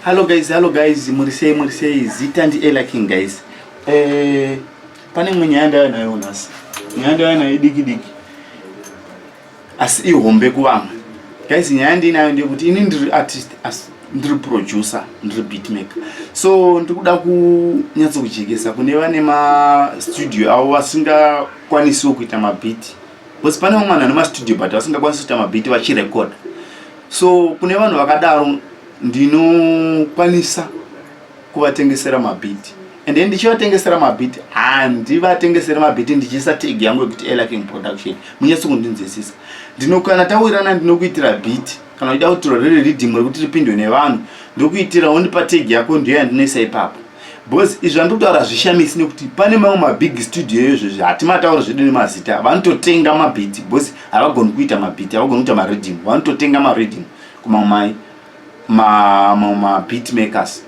Hello guys, murisei zita ndi Ella King guys. Pane mwenyanda nayo nasi. Nyanda nayo diki. Asi ihombe kuvamwe. Guys, nyanda inayo ndikuti ini ndiri artist, ndiri producer, ndiri beatmaker. So ndikuda kunyatso kuchekesa kune vane ma studio avo vasingakwanisiwo kuita ma beat. Because pane mwana ane ma studio but vasingakwanisi kuita ma beat vachirecord. So kune vanhu vakadaro ndinokwanisa kuvatengesera mabhiti ende ndichivatengesera mabhiti handivatengesera mabhiti ndichisa tag yangu yekuti Ella King production munyatso kundinzwisisa ndinokana tawirana ndinokuitira bhiti kana uchida kuti riri rhythm rekuti ripindwe nevanhu ndokuitira wondipa tag yako ndiyo yandinoisa ipapo because izvi andikutaura zvishamisi nekuti pane mamwe mabig studio izvozvo hatimataura zvedu nemazita vanototenga mabhiti because havagoni kuita mabhiti havagoni kuita marhythm vanototenga marhythm kumamai ma beatmakers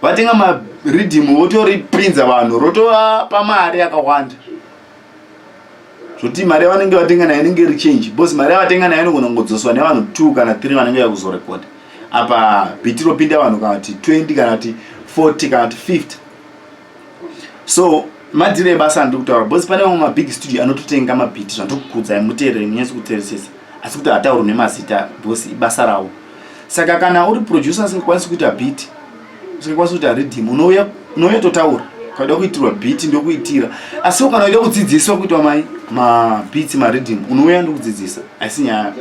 vatenga ma rhythm votoriprinza vanhu rotovapa mari yakawanda zvoti mari yavanenge vatenga nayo inenge iri change because mari yavatenga nayo inogona kungodzoswa nevanhu 2 kana 3 vanenge vakuzorekoda apa beat ropinda vanhu kana kuti 20 kana kuti 40 kana kuti 50 so madhiri ebasa andiri kutaura because pane mamwe mabig studio anototenga mabhiti zvandokukudza muteereri munyatsi kuteeresesa asi kuti hatauri nemazita because ibasa ravo. Saka kana uri producer usingakwanisi kuita beat, usingakwanisi kuita rhythm, unouya totaura. Kana kuitirwa beat ndokuitira. Asi kana uida kudzidziswa kuitwa ma beats ma rhythm, unouya ndokudzidzisa. Asi nya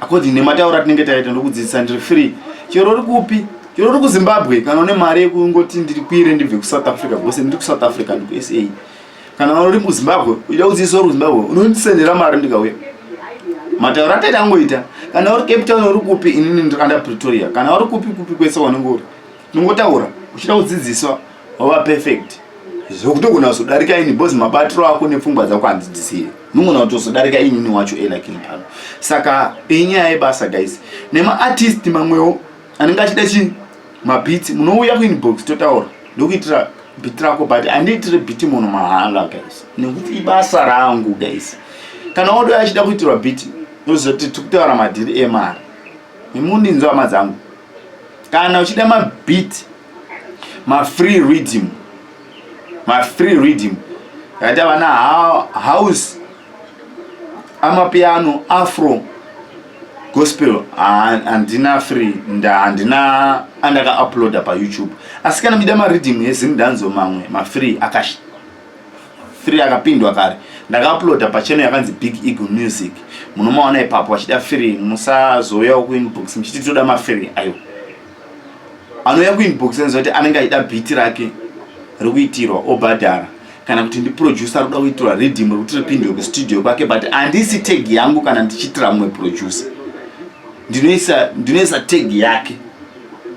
according nemataura tinenge taita ndokudzidzisa ndiri free. Chero uri kupi? Chero uri kuZimbabwe kana une mari yekungoti ndiri kuire ndibve kuSouth Africa, because ndiri kuSouth Africa ndiko SA. Kana uri kuZimbabwe, uida kudzidziswa uri kuZimbabwe, unondisendera mari ndikauya. Mataura taita angoita. Kana uri Cape Town uri kupi inini ndikanda Pretoria. Kana uri kupi kwese wanenge uri. Ndingotaura uchida kudzidziswa wava perfect. Zvokutogona kuzodarika ini boss mabatiro ako nepfungwa dzako handidzisire. Nungona kutozodarika inini wacho Ella King pano. Saka inyaya yebasa guys. Nema artist mamwewo anenge achida mabeats munouya kuinbox totaura. Ndokuitira beat rako but andiitire beat munhu mahala guys. Nekuti ibasa rangu guys. Kana wado achida kuitirwa beat nozoti tikutaura madhiri emari nemundinzwa madzangu kana uchida mabeat free rhythm yakaita vana house amapiano afro gospel handina free handina andaka uploada paYouTube asi kana mida marhythm ezimdanzo mamwe mafree free akapindwa kare ndaka-uploada pachannel yakanzi Big Eagle Music munomaona ipapo achida free musazoya kuinbox muchiti toda mafree ayo anouya kuinbox nzoti anenge achida beat rake rikuitirwa obhadhara kana kuti ndiproducer roda kuitirwa rhythm rekuti ripindwe kustudio kwake but handisi tag yangu kana ndichitira mumwe producer ndinoisa tag yake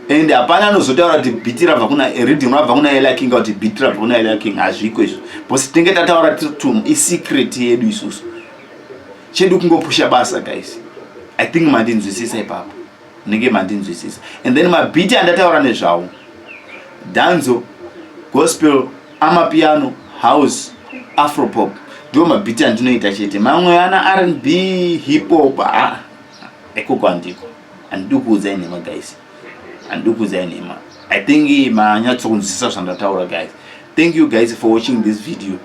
and hapana anozotaura kuti beat rabva kuna rhythm rabva kuna Ella King kuti beat rabva kuna Ella King hazviko izvo because tinenge tataura tiri isecret yedu isusu chedu kungopusha basa guys. I think mandinzwisisa ipapo nenge mandinzwisisa and then mabeat andataura nezvawo danzo gospel amapiano house afropop ndiwo mabeat andinoita chete mamwe ana R&B hip hop ekoko andiko handidi kuudzai nema guys. I think manyatso kunzwisisa zvandataura guys. Thank you guys for watching this video.